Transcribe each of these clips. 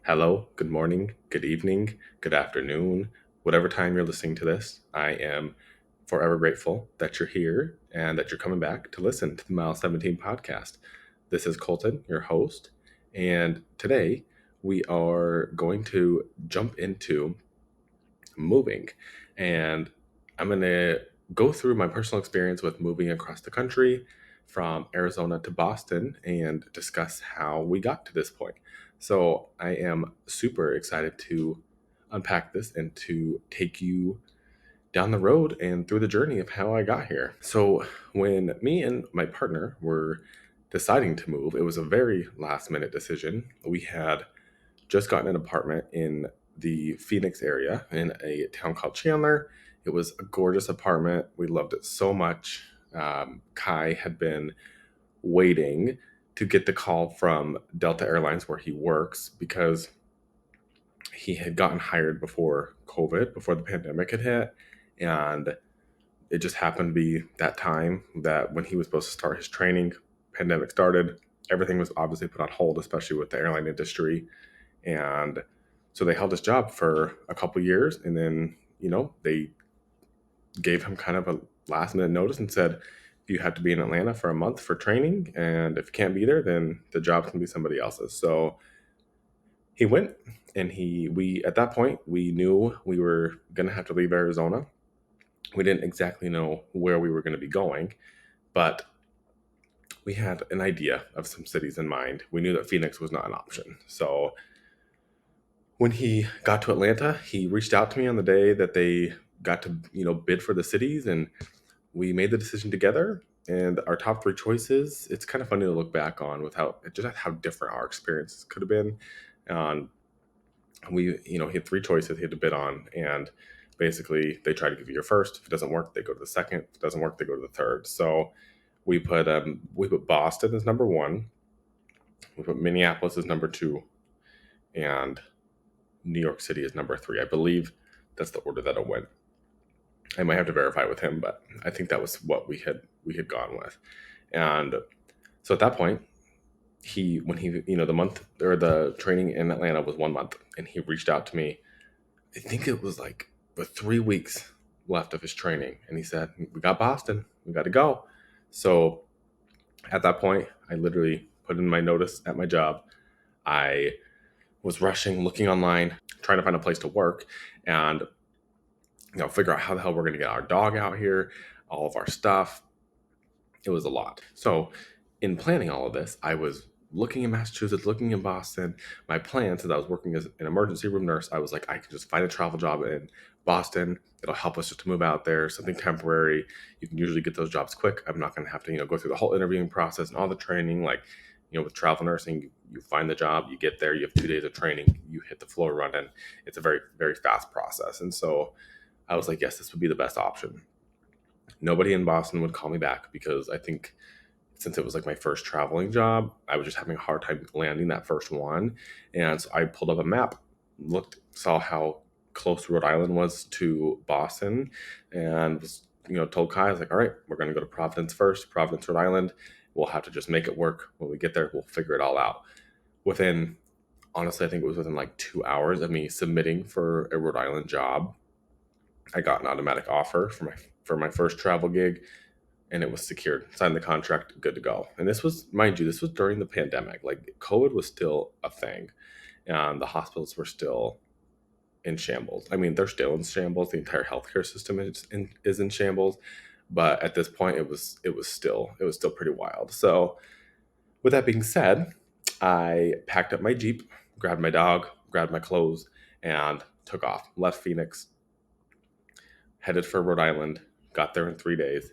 Hello, good morning, good evening, good afternoon, whatever time you're listening to this. I am forever grateful that you're here and that you're coming back to listen to the Mile 17 podcast. This is Colton, your host, and today we are going to jump into moving. And I'm going to go through my personal experience with moving across the country from Arizona to Boston and discuss how we got to this point. So I am super excited to unpack this and to take you down the road and through the journey of how I got here. So when me and my partner were deciding to move, it was a very last minute decision. We had just gotten an apartment in the Phoenix area in a town called Chandler. It was a gorgeous apartment. We loved it so much. Kai had been waiting to get the call from Delta Airlines where he works because he had gotten hired before COVID, before the pandemic had hit. And it just happened to be that time that when he was supposed to start his training, pandemic started. Everything was obviously put on hold, especially with the airline industry. And so they held his job for a couple years, and then they gave him kind of a last minute notice and said you have to be in Atlanta for a month for training, and if you can't be there, then the job can be somebody else's. So he went, and we at that point we knew we were gonna have to leave Arizona. We didn't exactly know where we were going to be going, but we had an idea of some cities in mind. We knew that Phoenix was not an option. So when he got to Atlanta, he reached out to me on the day that they got to, bid for the cities, and we made the decision together. And our top three choices, it's kind of funny to look back on with how different our experiences could have been. Um, he had three choices he had to bid on, and basically they try to give you your first. If it doesn't work, they go to the second. If it doesn't work, they go to the third. So we put Boston as number one. We put Minneapolis as number two, and New York City is number three. I believe that's the order that it went. I might have to verify with him, but I think that was what we had gone with. And so at that point, the month or the training in Atlanta was 1 month, and he reached out to me. I think it was like with 3 weeks left of his training, and he said, "We got Boston. We got to go." So at that point, I literally put in my notice at my job. I was rushing, looking online, trying to find a place to work, and figure out how the hell we're going to get our dog out here, all of our stuff. It was a lot. So, in planning all of this, I was looking in Massachusetts, looking in Boston. My plan, since I was working as an emergency room nurse, I was like, I could just find a travel job in Boston. It'll help us just to move out there, something temporary. You can usually get those jobs quick. I'm not going to have to, go through the whole interviewing process and all the training. Like, with travel nursing, you find the job, you get there, you have 2 days of training, you hit the floor running. It's a very, very fast process. And so I was like, yes, this would be the best option. Nobody in Boston would call me back because I think since it was like my first traveling job, I was just having a hard time landing that first one. And so I pulled up a map, looked, saw how close Rhode Island was to Boston, and was, told Kai, I was like, all right, we're going to go to Providence first, Providence, Rhode Island. We'll have to just make it work. When we get there, we'll figure it all out. Within, honestly, I think it was within like 2 hours of me submitting for a Rhode Island job, I got an automatic offer for my first travel gig, and it was secured. Signed the contract, good to go. And this was, mind you, this was during the pandemic. Like COVID was still a thing, and the hospitals were still in shambles. I mean, they're still in shambles. The entire healthcare system is in shambles. But at this point, it was still pretty wild. So, with that being said, I packed up my Jeep, grabbed my dog, grabbed my clothes, and took off. Left Phoenix, headed for Rhode Island. Got there in 3 days.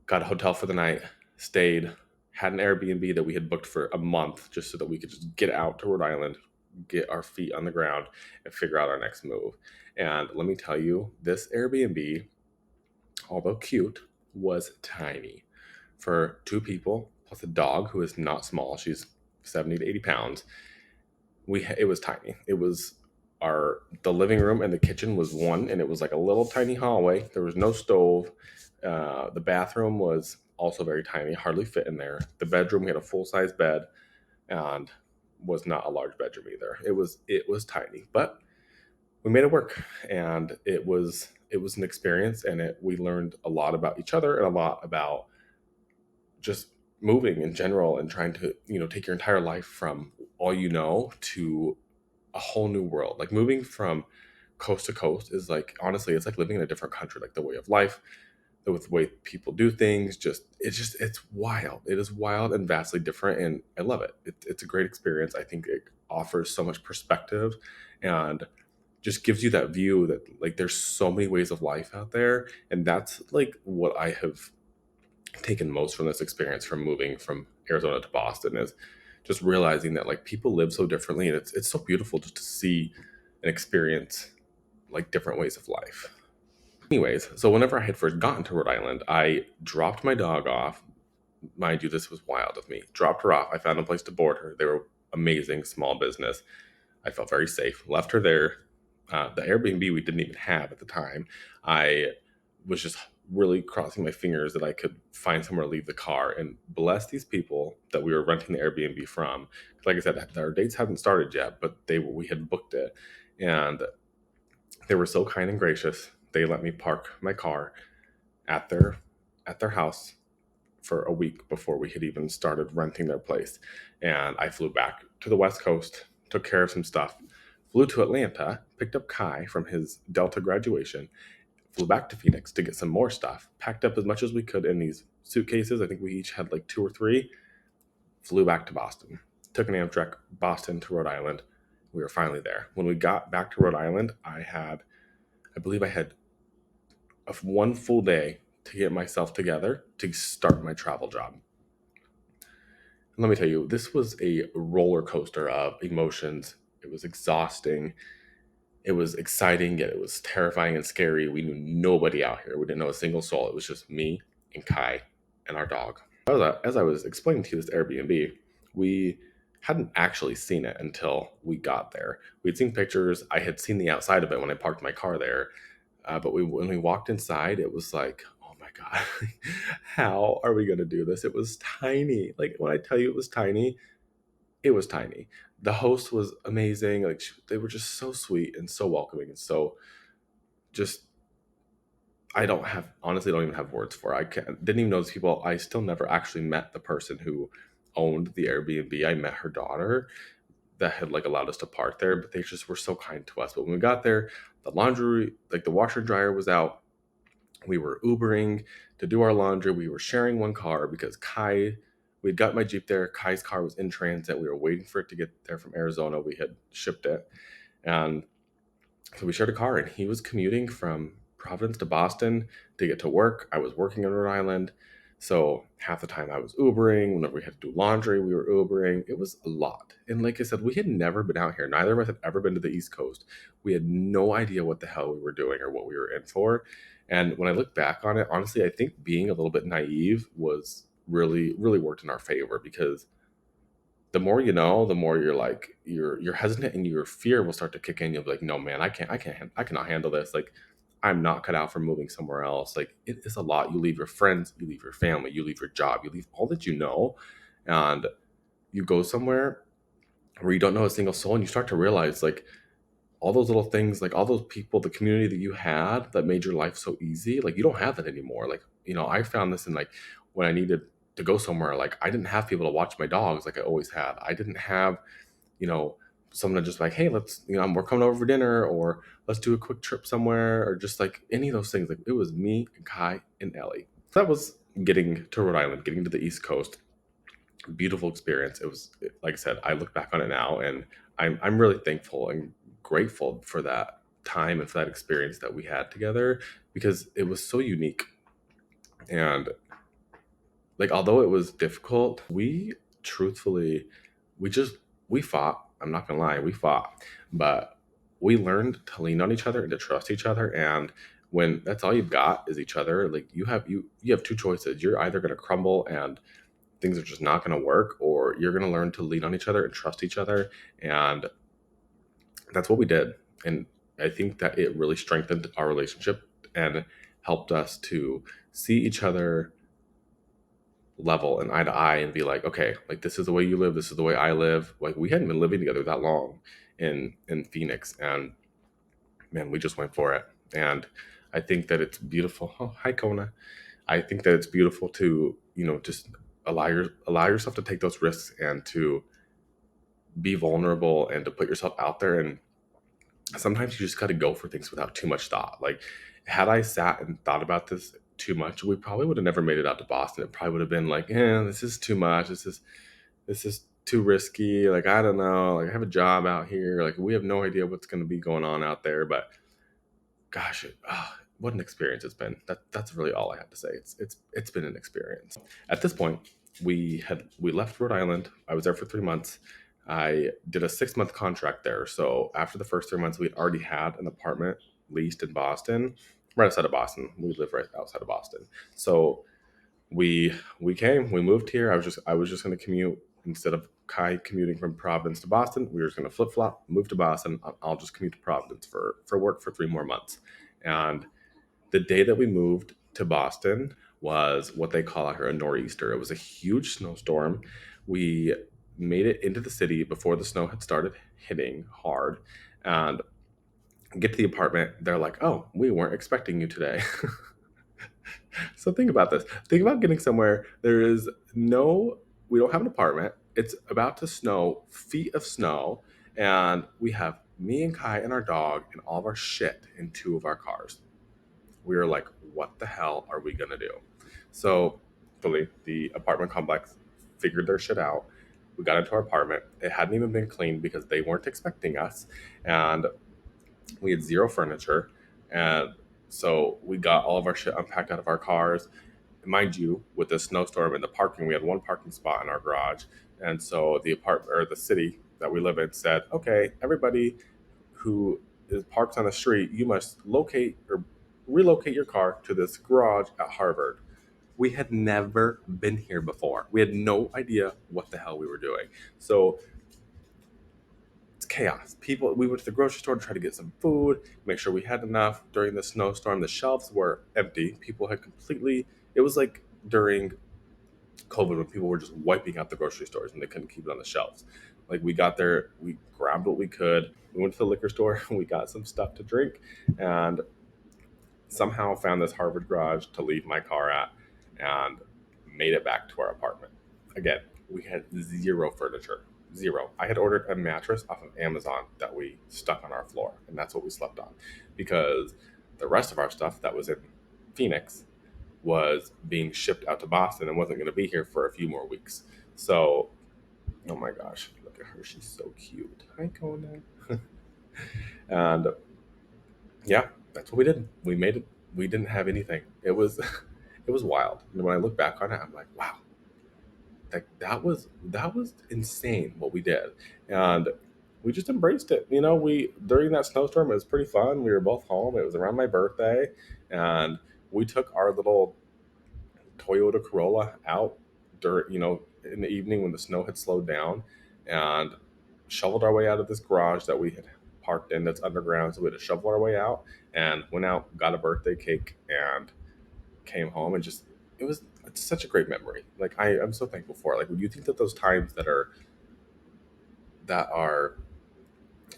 Got a hotel for the night, stayed, had an Airbnb that we had booked for a month just so that we could just get out to Rhode Island, get our feet on the ground, and figure out our next move. And let me tell you, this Airbnb, although cute, was tiny. For two people, plus a dog who is not small, she's 70 to 80 pounds, it was tiny. It was the living room and the kitchen was one, and it was like a little tiny hallway. There was no stove. The bathroom was also very tiny, hardly fit in there. The bedroom, we had a full size bed, and was not a large bedroom either. It was tiny, but we made it work, and it was an experience, and we learned a lot about each other and a lot about just moving in general and trying to take your entire life from all to a whole new world. Like moving from coast to coast is like, honestly, it's like living in a different country. Like the way of life, the way people do things, it's wild. It is wild and vastly different, and I love it. It's a great experience. I think it offers so much perspective, and just gives you that view that like there's so many ways of life out there. And that's like what I have taken most from this experience, from moving from Arizona to Boston, is just realizing that like people live so differently, and it's so beautiful just to see and experience like different ways of life. Anyways, so whenever I had first gotten to Rhode Island, I dropped my dog off. Mind you, this was wild of me. Dropped her off. I found a place to board her. They were amazing, small business. I felt very safe. Left her there. The Airbnb we didn't even have at the time. I was just really crossing my fingers that I could find somewhere to leave the car, and bless these people that we were renting the Airbnb from. Like I said, our dates hadn't started yet, but we had booked it, and they were so kind and gracious. They let me park my car at their house for a week before we had even started renting their place. And I flew back to the West Coast, took care of some stuff, flew to Atlanta, picked up Kai from his Delta graduation, flew back to Phoenix to get some more stuff, packed up as much as we could in these suitcases. I think we each had like two or three, flew back to Boston, took an Amtrak Boston to Rhode Island. We were finally there. When we got back to Rhode Island, I believe I had one full day to get myself together to start my travel job. Let me tell you, this was a roller coaster of emotions. It was exhausting. It was exciting, yet it was terrifying and scary. We knew nobody out here. We didn't know a single soul. It was just me and Kai and our dog. As I was explaining to you, this Airbnb, we hadn't actually seen it until we got there. We'd seen pictures. I had seen the outside of it when I parked my car there. But when we walked inside, it was like, oh my God, how are we going to do this? It was tiny. Like when I tell you it was tiny, it was tiny. The host was amazing. Like they were just so sweet and so welcoming and so just, I don't have, honestly, don't even have words for it. Didn't even know those people. I still never actually met the person who owned the Airbnb. I met her daughter that had like allowed us to park there, but they just were so kind to us. But when we got there, the laundry, like the washer and dryer was out. We were Ubering to do our laundry. We were sharing one car because we'd got my Jeep there. Kai's car was in transit. We were waiting for it to get there from Arizona. We had shipped it. And so we shared a car, and he was commuting from Providence to Boston to get to work. I was working in Rhode Island. So half the time I was Ubering. Whenever we had to do laundry, we were Ubering. It was a lot. And like I said, we had never been out here. Neither of us had ever been to the East Coast. We had no idea what the hell we were doing or what we were in for. And when I look back on it, honestly, I think being a little bit naive was really, really worked in our favor, because the more you know, the more you're like you're hesitant, and your fear will start to kick in. You'll be like, no man, I cannot handle this. Like I'm not cut out for moving somewhere else. Like it is a lot. You leave your friends, you leave your family, you leave your job, you leave all that you know, and you go somewhere where you don't know a single soul, and you start to realize like all those little things, like all those people, the community that you had that made your life so easy, like you don't have that anymore. Like, I found this in like when I needed to go somewhere, like I didn't have people to watch my dogs like I always had. I didn't have, you know, someone to just like, hey, let's, we're coming over for dinner, or let's do a quick trip somewhere, or just like any of those things. Like it was me and Kai and Ellie. So that was getting to Rhode Island, getting to the East Coast. Beautiful experience. It was, like I said, I look back on it now, and I'm really thankful and grateful for that time and for that experience that we had together, because it was so unique. And like although it was difficult, we truthfully, we just we fought. I'm not gonna lie, we fought, but we learned to lean on each other and to trust each other. And when that's all you've got is each other, like you have two choices. You're either gonna crumble and things are just not going to work, or you're going to learn to lean on each other and trust each other. And that's what we did. And I think that it really strengthened our relationship and helped us to see each other level and eye to eye and be like, okay, like this is the way you live, this is the way I live. Like we hadn't been living together that long in Phoenix, and man, we just went for it. And I think that it's beautiful. Oh, hi Kona. I think that it's beautiful to, just allow yourself to take those risks and to be vulnerable and to put yourself out there. And sometimes you just got to go for things without too much thought. Like, had I sat and thought about this too much, we probably would have never made it out to Boston. It probably would have been like, this is too much. This is too risky. Like, I don't know. Like, I have a job out here. Like, we have no idea what's going to be going on out there. But gosh, what an experience it's been. That's really all I have to say. It's been an experience. At this point, we left Rhode Island. I was there for 3 months. I did a 6 month contract there. So after the first 3 months, we had already had an apartment leased in Boston, right outside of Boston. We live right outside of Boston. So we moved here. I was just going to commute instead of Kai commuting from Providence to Boston. We were just going to flip flop, move to Boston. I'll just commute to Providence for work for 3 more months. And the day that we moved to Boston was what they call out here a nor'easter. It was a huge snowstorm. We made it into the city before the snow had started hitting hard, and get to the apartment. They're like, "Oh, we weren't expecting you today." So think about this. Think about getting somewhere. We don't have an apartment. It's about to snow, feet of snow, and we have me and Kai and our dog and all of our shit in two of our cars. We were like, what the hell are we gonna do? So, fully, the apartment complex figured their shit out. We got into our apartment. It hadn't even been cleaned because they weren't expecting us, and we had zero furniture. And so we got all of our shit unpacked out of our cars. Mind you, with the snowstorm and the parking, we had one parking spot in our garage. And so the apartment or the city that we live in said, okay, everybody who is parked on the street, you must locate or relocate your car to this garage at Harvard. We had never been here before. We had no idea what the hell we were doing. So it's chaos. We went to the grocery store to try to get some food, make sure we had enough. During the snowstorm, the shelves were empty. People had completely, it was like during COVID when people were just wiping out the grocery stores and they couldn't keep it on the shelves. Like we got there, we grabbed what we could. We went to the liquor store, we got some stuff to drink, and somehow found this Harvard garage to leave my car at, and made it back to our apartment. Again, we had zero furniture. Zero. I had ordered a mattress off of Amazon that we stuck on our floor, and that's what we slept on. Because the rest of our stuff that was in Phoenix was being shipped out to Boston and wasn't going to be here for a few more weeks. So, oh my gosh, look at her. She's so cute. Hi, Conan. And yeah, that's what we did. We made it. We didn't have anything. It was, it was wild. And when I look back on it, I'm like, wow, that was insane what we did, and we just embraced it. We during that snowstorm, it was pretty fun. We were both home. It was around my birthday, and we took our little Toyota Corolla out during, in the evening when the snow had slowed down, and shoveled our way out of this garage that we had parked in that's underground. So we had to shovel our way out and went out, got a birthday cake, and came home. And just, it's such a great memory. Like I'm so thankful for it. Like when you think that those times that are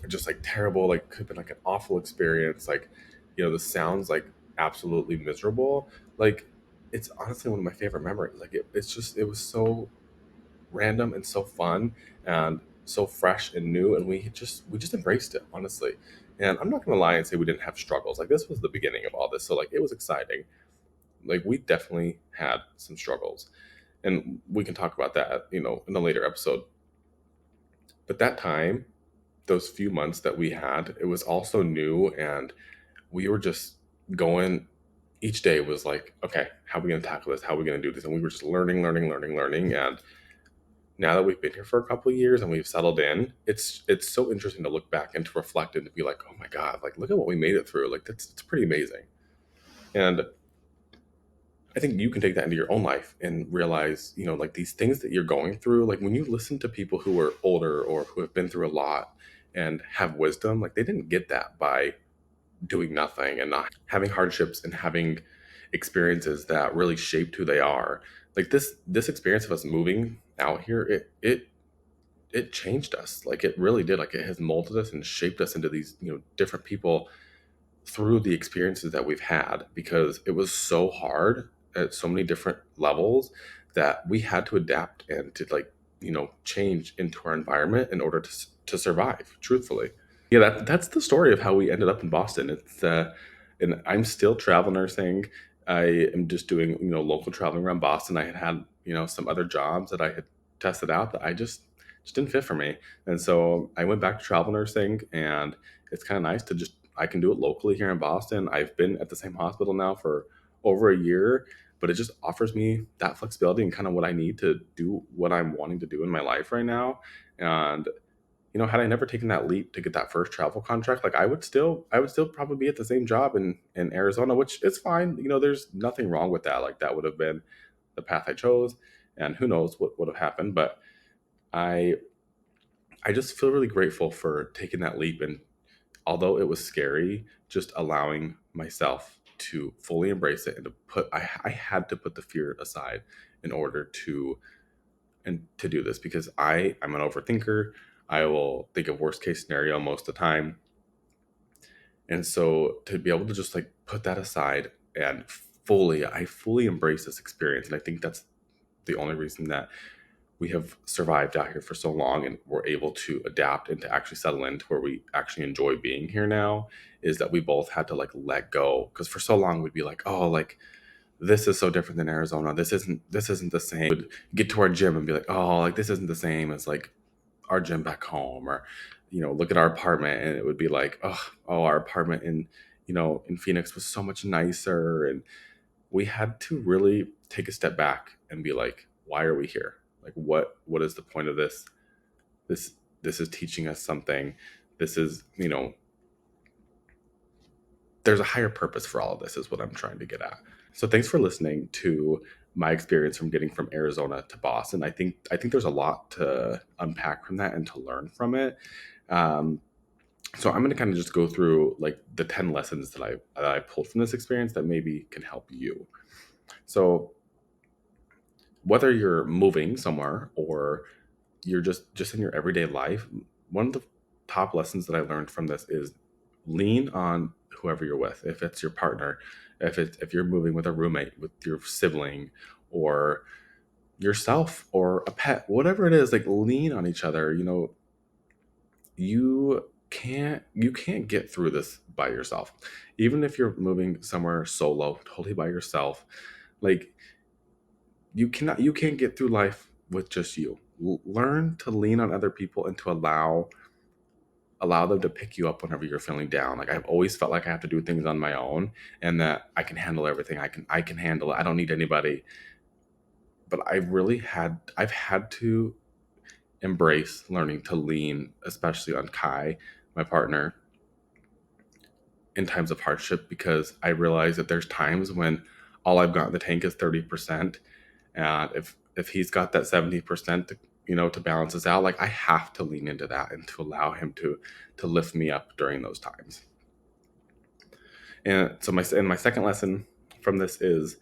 just like terrible, like could have been like an awful experience, like, the sounds like absolutely miserable. Like it's honestly one of my favorite memories. Like it was so random and so fun and so fresh and new, and we just embraced it, honestly. And I'm not gonna lie and say we didn't have struggles. Like this was the beginning of all this, so like it was exciting. Like we definitely had some struggles, and we can talk about that, in a later episode. But that time, those few months that we had, it was also new, and we were just going. Each day was like, okay, how are we going to tackle this? How are we going to do this? And we were just learning, learning, learning, learning. And now that we've been here for a couple of years and we've settled in, it's so interesting to look back and to reflect and to be like, oh my god, like look at what we made it through. Like that's it's pretty amazing. And I think you can take that into your own life and realize, like these things that you're going through, like when you listen to people who are older or who have been through a lot and have wisdom, like they didn't get that by doing nothing and not having hardships and having experiences that really shaped who they are. like this experience of us moving out here, it changed us. Like it really did. Like it has molded us and shaped us into these, different people through the experiences that we've had, because it was so hard at so many different levels that we had to adapt and to like, change into our environment in order to survive, truthfully. Yeah, that's the story of how we ended up in Boston. And I'm still travel nursing. I am just doing, local traveling around Boston. I had, some other jobs that I had tested out that I just didn't fit for me. And so I went back to travel nursing, and it's kind of nice to just, I can do it locally here in Boston. I've been at the same hospital now for over a year, but it just offers me that flexibility and kind of what I need to do what I'm wanting to do in my life right now. And had I never taken that leap to get that first travel contract, like I would still probably be at the same job in Arizona, which is fine. There's nothing wrong with that. Like that would have been the path I chose, and who knows what would have happened. But I I just feel really grateful for taking that leap, and although it was scary, just allowing myself to fully embrace it and to I had to put the fear aside in order to do this, because I'm an overthinker. I will think of worst case scenario most of the time. And so to be able to just like put that aside and I fully embrace this experience. And I think that's the only reason that we have survived out here for so long and we're able to adapt and to actually settle into where we actually enjoy being here now, is that we both had to like let go. Because for so long we'd be like, oh, like this is so different than Arizona. This isn't the same. We'd get to our gym and be like, oh, like this isn't the same as like our gym back home, or look at our apartment, and it would be like, oh, our apartment in Phoenix was so much nicer. And we had to really take a step back and be like, why are we here? Like what is the point of this? This is teaching us something. This is, there's a higher purpose for all of this, is what I'm trying to get at. So thanks for listening to my experience from getting from Arizona to Boston. I think there's a lot to unpack from that and to learn from it. Um, so I'm going to kind of just go through like the 10 lessons that I pulled from this experience that maybe can help you. So whether you're moving somewhere or you're just in your everyday life, one of the top lessons that I learned from this is lean on whoever you're with. If it's your partner, if you're moving with a roommate, with your sibling, or yourself, or a pet, whatever it is, like lean on each other. You can't get through this by yourself. Even if you're moving somewhere solo, totally by yourself, like you can't get through life with just you. Learn to lean on other people and to allow them to pick you up whenever you're feeling down. Like I've always felt like I have to do things on my own, and that I can handle everything. I can handle it. I don't need anybody. But I've had to embrace learning to lean, especially on Kai, my partner, in times of hardship, because I realize that there's times when all I've got in the tank is 30%. And if he's got that 70% to balance us out, like I have to lean into that and to allow him to lift me up during those times. And so my second lesson from this is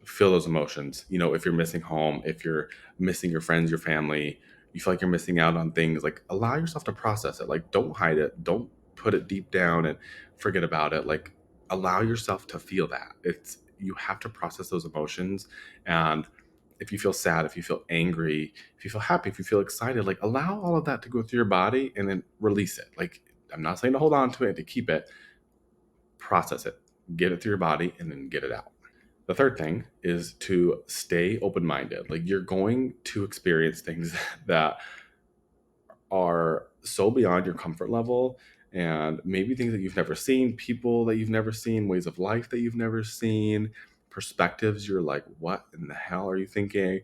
feel those emotions. If you're missing home, if you're missing your friends, your family, you feel like you're missing out on things, like allow yourself to process it. Like don't hide it. Don't put it deep down and forget about it. Like allow yourself to feel that. You have to process those emotions. And if you feel sad, if you feel angry, if you feel happy, if you feel excited, like allow all of that to go through your body and then release it. Like I'm not saying to hold on to it, to keep it, process it, get it through your body, and then get it out. The third thing is to stay open minded. Like you're going to experience things that are so beyond your comfort level, and maybe things that you've never seen, people that you've never seen, ways of life that you've never seen, perspectives you're like, what in the hell are you thinking?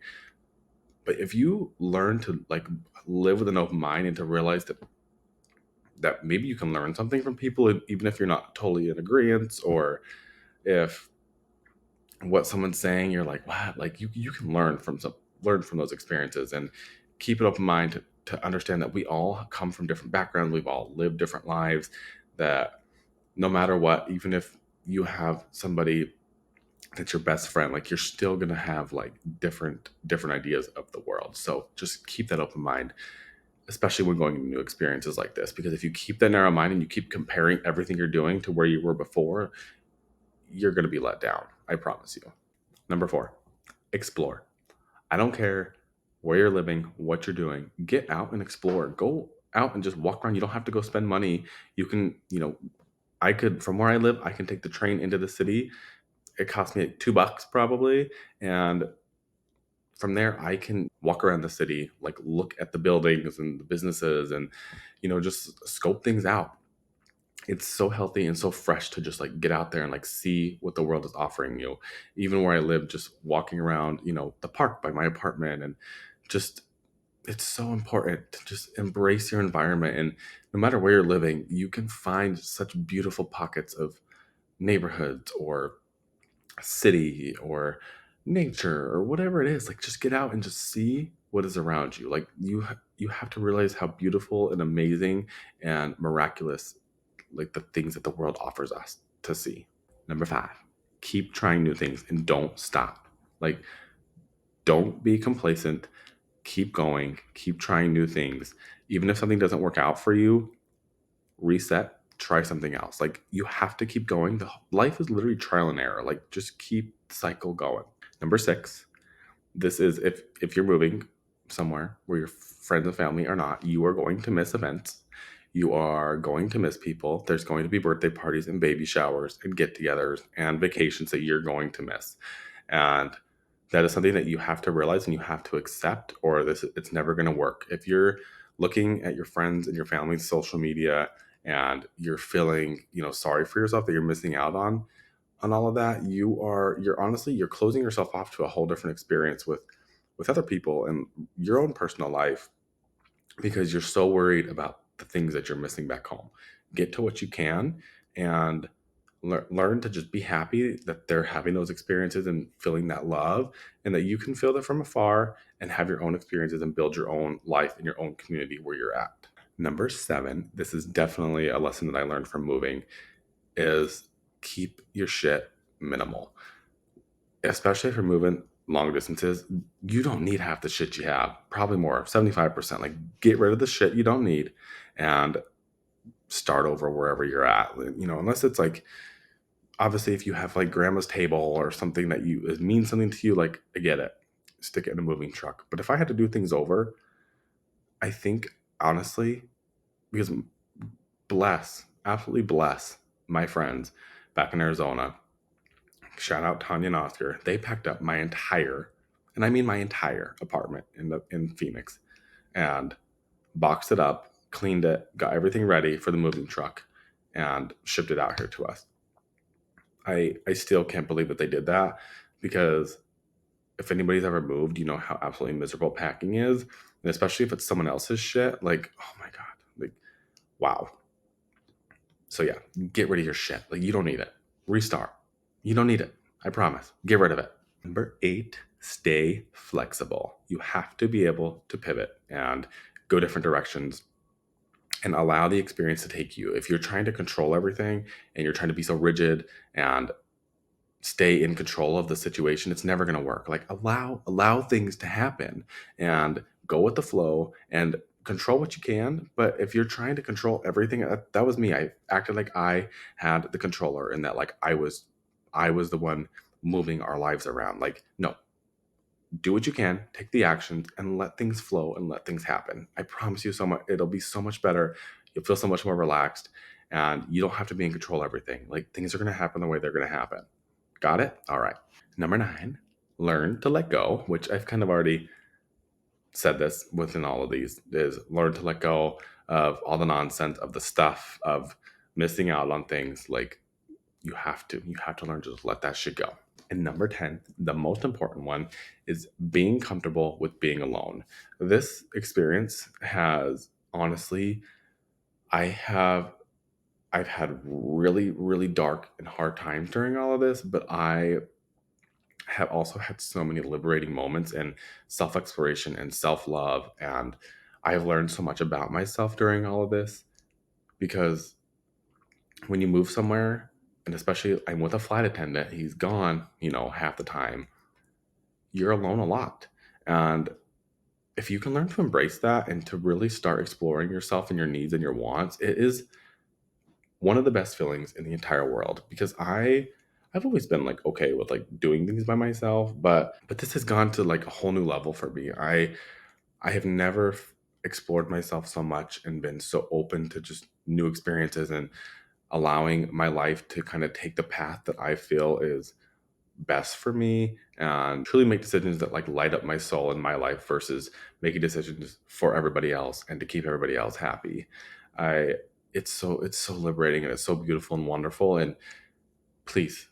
But if you learn to like live with an open mind and to realize that maybe you can learn something from people, even if you're not totally in agreement, or if what someone's saying, you're like, what? Like you can learn from those experiences, and keep an open mind to understand that we all come from different backgrounds. We've all lived different lives, that no matter what, even if you have somebody that's your best friend, like you're still gonna have like different ideas of the world. So just keep that open mind, especially when going into new experiences like this. Because if you keep that narrow mind and you keep comparing everything you're doing to where you were before, you're gonna be let down. I promise you. Number four, explore. I don't care where you're living, what you're doing. Get out and explore. Go out and just walk around. You don't have to go spend money. You can, I could, from where I live, I can take the train into the city. It costs me like $2 probably. And from there, I can walk around the city, like look at the buildings and the businesses and, just scope things out. It's so healthy and so fresh to just like get out there and like see what the world is offering you. Even where I live, just walking around, the park by my apartment and just it's so important to just embrace your environment. And no matter where you're living, you can find such beautiful pockets of neighborhoods or city or nature or whatever it is. Like just get out and just see what is around you. Like you have to realize how beautiful and amazing and miraculous like the things that the world offers us to see. Number five, keep trying new things and don't stop. Like don't be complacent. Keep going, keep trying new things. Even if something doesn't work out for you, reset, try something else. Like you have to keep going. The life is literally trial and error. Like just keep the cycle going. Number six, this is if you're moving somewhere where your friends and family are not, you are going to miss events. You are going to miss people. There's going to be birthday parties and baby showers and get-togethers and vacations that you're going to miss. And that is something that you have to realize and you have to accept, or this it's never going to work. If you're looking at your friends and your family's social media and you're feeling, sorry for yourself that you're missing out on all of that, you're honestly you're closing yourself off to a whole different experience with other people and your own personal life because you're so worried about the things that you're missing back home. Get to what you can and learn to just be happy that they're having those experiences and feeling that love, and that you can feel that from afar and have your own experiences and build your own life in your own community where you're at. Number seven, this is definitely a lesson that I learned from moving, is keep your shit minimal. Especially if you're moving long distances, you don't need half the shit you have. Probably more, 75%. Like get rid of the shit you don't need and start over wherever you're at. Unless it's like obviously if you have like grandma's table or something that you it means something to you, like I get it. Stick it in a moving truck. But if I had to do things over, I think honestly, because absolutely bless my friends back in Arizona. Shout out Tanya and Oscar. They packed up my entire, and I mean my entire apartment in Phoenix, and boxed it up, cleaned it, got everything ready for the moving truck, and shipped it out here to us. I still can't believe that they did that, because if anybody's ever moved, you know how absolutely miserable packing is, and especially if it's someone else's shit. Like, oh my god, like wow. So yeah, get rid of your shit. Like you don't need it. Restart. You don't need it. I promise. Get rid of it. Number eight, stay flexible. You have to be able to pivot and go different directions and allow the experience to take you. If you're trying to control everything and you're trying to be so rigid and stay in control of the situation, it's never going to work. Like allow things to happen and go with the flow and control what you can. But if you're trying to control everything, that was me. I acted like I had the controller and that like I was the one moving our lives around. Like no, do what you can, take the actions and let things flow and let things happen. I promise you so much, it'll be so much better. You'll feel so much more relaxed and you don't have to be in control of everything. Like things are going to happen the way they're going to happen. Got it? All right. Number nine, learn to let go, which I've kind of already said this within all of these, is learn to let go of all the nonsense, of the stuff, of missing out on things. Like you have to learn to just let that shit go. And number 10, the most important one, is being comfortable with being alone. This experience has honestly, I have I've had really, really dark and hard times during all of this, but I have also had so many liberating moments and self exploration and self love. And I have learned so much about myself during all of this, because when you move somewhere, and especially I'm with a flight attendant, he's gone, half the time. You're alone a lot. And if you can learn to embrace that and to really start exploring yourself and your needs and your wants, it is one of the best feelings in the entire world, because I've always been like okay with like doing things by myself, but this has gone to like a whole new level for me. I have never explored myself so much and been so open to just new experiences and allowing my life to kind of take the path that I feel is best for me, and truly make decisions that like light up my soul in my life versus making decisions for everybody else and to keep everybody else happy. I it's so liberating and it's so beautiful and wonderful. And please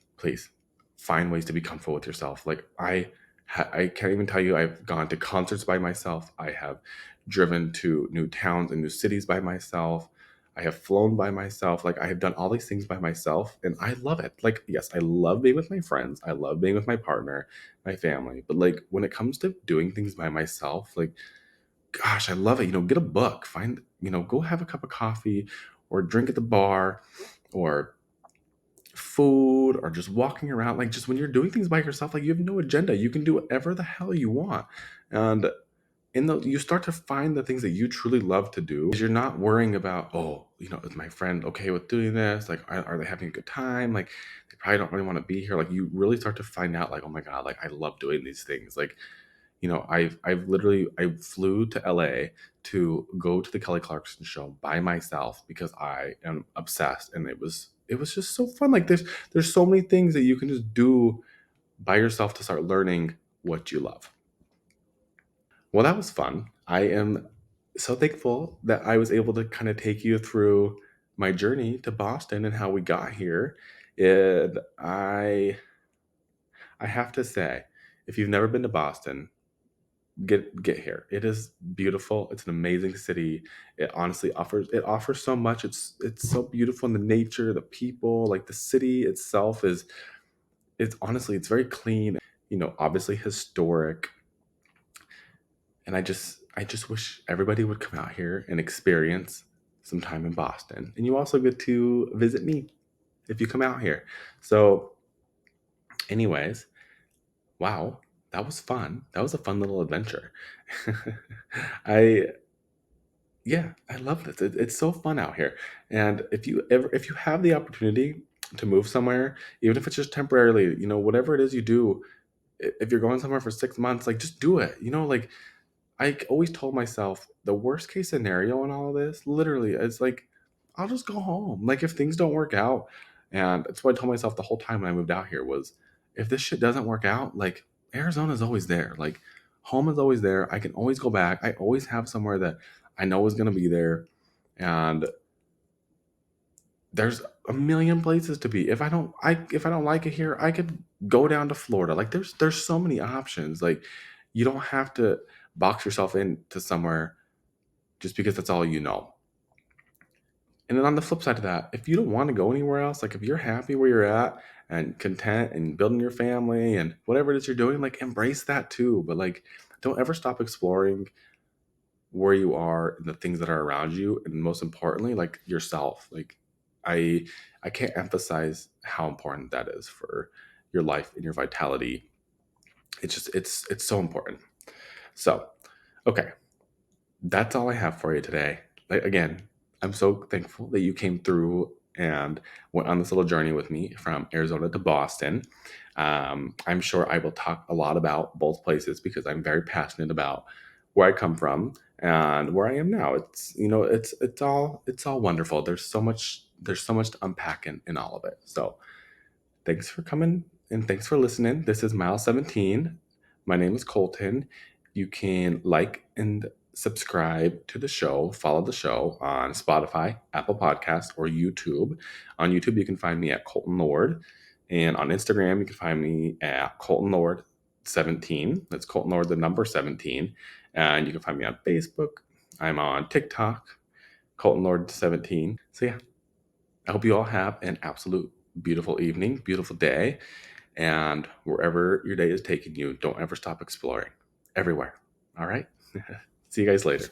find ways to be comfortable with yourself. Like I can't even tell you, I've gone to concerts by myself. I have driven to new towns and new cities by myself. I have flown by myself. Like I have done all these things by myself and I love it. Like yes, I love being with my friends. I love being with my partner, my family. But like when it comes to doing things by myself, like gosh, I love it. Get a book, go have a cup of coffee or drink at the bar or food or just walking around. Like just when you're doing things by yourself, like you have no agenda, you can do whatever the hell you want. And you start to find the things that you truly love to do, because you're not worrying about, oh, is my friend okay with doing this, like are they having a good time, like they probably don't really want to be here. Like you really start to find out like, oh my god, like I love doing these things. Like I flew to LA to go to the Kelly Clarkson show by myself because I am obsessed, and it was just so fun. Like there's so many things that you can just do by yourself to start learning what you love. Well, that was fun. I am so thankful that I was able to kind of take you through my journey to Boston and how we got here. And I have to say, if you've never been to Boston, get here. It is beautiful. It's an amazing city. It offers so much. It's so beautiful in the nature, the people, like the city itself is it's honestly it's very clean, obviously historic. And I just wish everybody would come out here and experience some time in Boston. And you also get to visit me if you come out here. So anyways, wow, that was fun. That was a fun little adventure. I Yeah, I love this. It's so fun out here. And if you have the opportunity to move somewhere, even if it's just temporarily, whatever it is you do, if you're going somewhere for 6 months, like just do it. Like I always told myself the worst case scenario in all of this, literally, is like, I'll just go home. Like if things don't work out, and that's what I told myself the whole time when I moved out here was, if this shit doesn't work out, like Arizona's always there. Like home is always there. I can always go back. I always have somewhere that I know is gonna be there, and there's a million places to be. If I don't like it here, I could go down to Florida. Like there's so many options. Like you don't have to box yourself into somewhere just because that's all you know. And then on the flip side of that, if you don't want to go anywhere else, like if you're happy where you're at and content and building your family and whatever it is you're doing, like embrace that too. But like don't ever stop exploring where you are and the things that are around you, and most importantly, like yourself. Like I I can't emphasize how important that is for your life and your vitality. It's so important. So, okay, that's all I have for you today. Like, again, I'm so thankful that you came through and went on this little journey with me from Arizona to Boston. I'm sure I will talk a lot about both places because I'm very passionate about where I come from and where I am now. It's all wonderful. There's so much to unpack in all of it. So thanks for coming and thanks for listening. This is Mile 17. My name is Colton. You can like and subscribe to the show, follow the show on Spotify, Apple Podcasts, or YouTube. On YouTube, you can find me at Colton Lord. And on Instagram, you can find me at Colton Lord 17. That's Colton Lord, the number 17. And you can find me on Facebook. I'm on TikTok, Colton Lord 17. So yeah, I hope you all have an absolute beautiful evening, beautiful day, and wherever your day is taking you, don't ever stop exploring. Everywhere. All right? See you guys later.